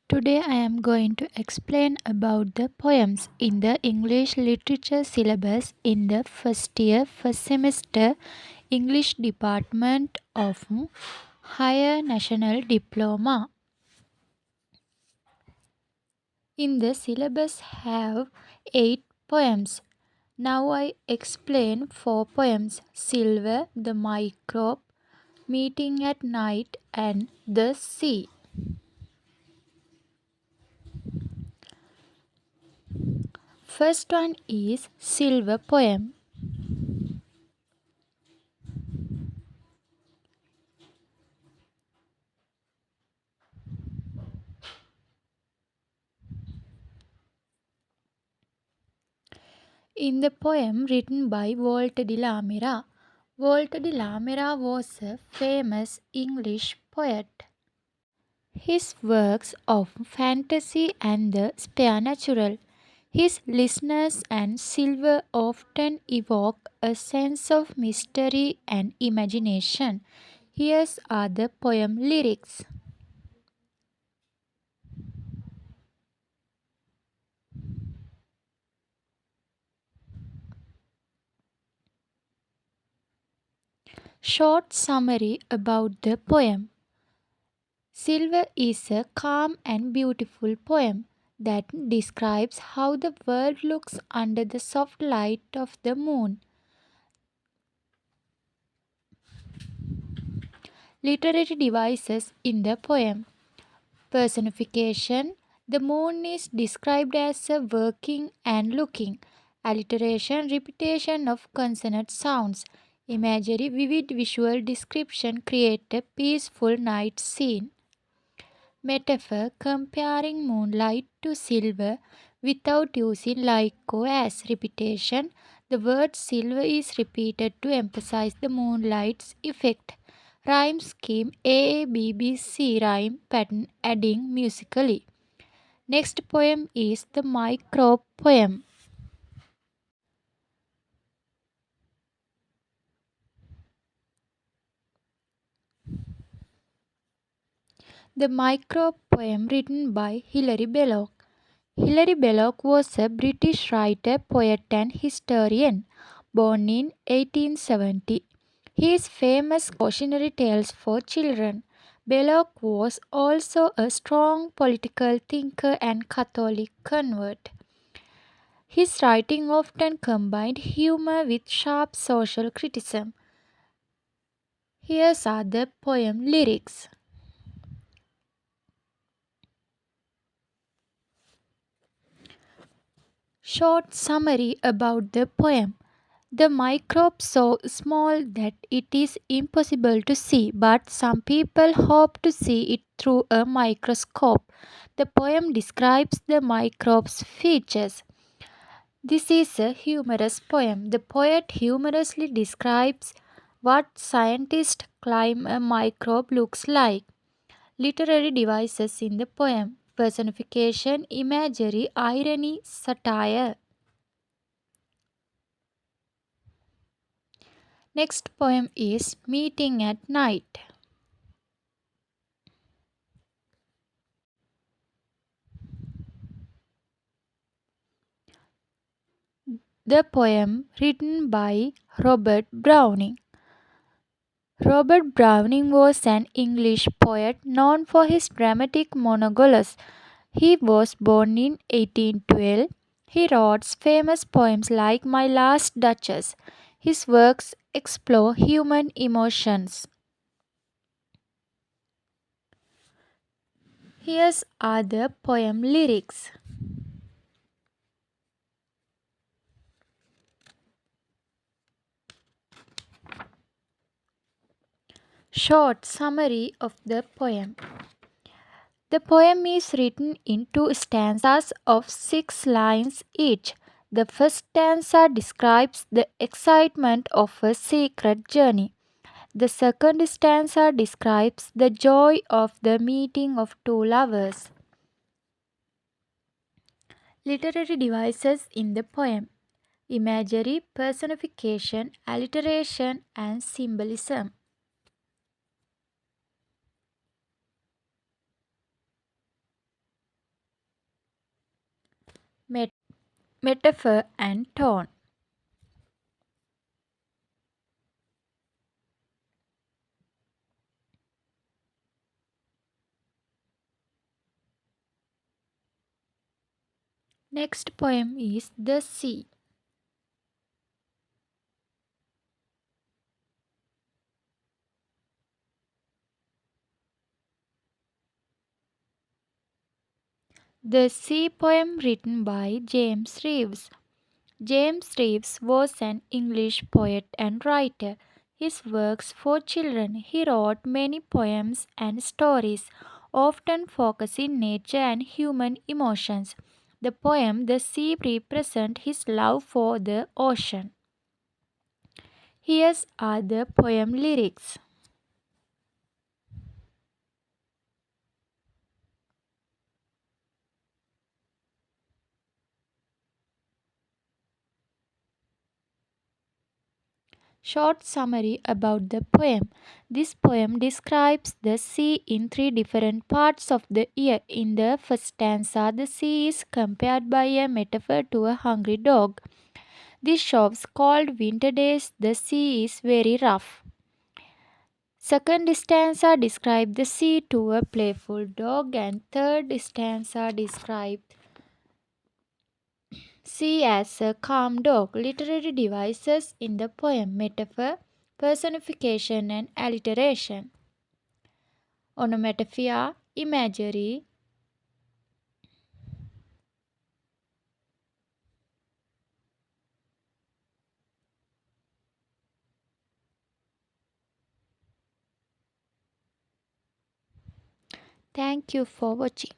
Today I am going to explain about the poems in the English literature syllabus in the first year first semester English department of Higher National Diploma. In the syllabus have 8 poems. Now I explain 4 poems: Silver, the Microbe, Meeting at Night and the Sea. First one is Silver poem. In the poem written by Walter de Lamira, Walter de Lamira was a famous English poet. His works of fantasy and the supernatural, his listeners and silver often evoke a sense of mystery and imagination. Here are the poem lyrics. Short summary about the poem. Silver is a calm and beautiful poem that describes how the world looks under the soft light of the moon. Literary devices in the poem. Personification. The moon is described as a working and looking. Alliteration, repetition of consonant sounds. Imagery, vivid visual description create a peaceful night scene. Metaphor, comparing moonlight to silver without using lyco as repetition. The word silver is repeated to emphasize the moonlight's effect. Rhyme scheme: A-B-B-C rhyme pattern adding musically. Next poem is the microbe poem. The microbe poem written by Hilary Belloc. Hilary Belloc was a British writer, poet, and historian, born in 1870. He is famous cautionary tales for children. Belloc was also a strong political thinker and Catholic convert. His writing often combined humor with sharp social criticism. Here are the poem lyrics. Short summary about the poem. The microbe so small that it is impossible to see, but some people hope to see it through a microscope. The poem describes the microbe's features. This is a humorous poem. The poet humorously describes what scientists claim a microbe looks like. Literary devices in the poem: personification, imagery, irony, satire. Next poem is Meeting at Night. The poem written by Robert Browning. Robert Browning was an English poet known for his dramatic monologues. He was born in 1812. He wrote famous poems like My Last Duchess. His works explore human emotions. Here are the poem lyrics. Short summary of the poem. The poem is written in two stanzas of 6 lines each. The first stanza describes the excitement of a secret journey. The second stanza describes the joy of the meeting of two lovers. Literary devices in the poem: imagery, personification, alliteration, and symbolism. met- metaphor, and tone. Next poem is The Sea. The Sea poem written by James Reeves. James Reeves was an English poet and writer. His works for children. He wrote many poems and stories, often focusing nature and human emotions. The poem The Sea represents his love for the ocean. Here are the poem lyrics. Short summary about the poem. This poem describes the sea in three different parts of the year. In the first stanza, the sea is compared by a metaphor to a hungry dog. This shows cold winter days, the sea is very rough. Second stanza describes the sea to a playful dog, and third stanza describes sea as a calm dog. Literary devices in the poem: metaphor, personification, and alliteration. Onomatopoeia, imagery. Thank you for watching.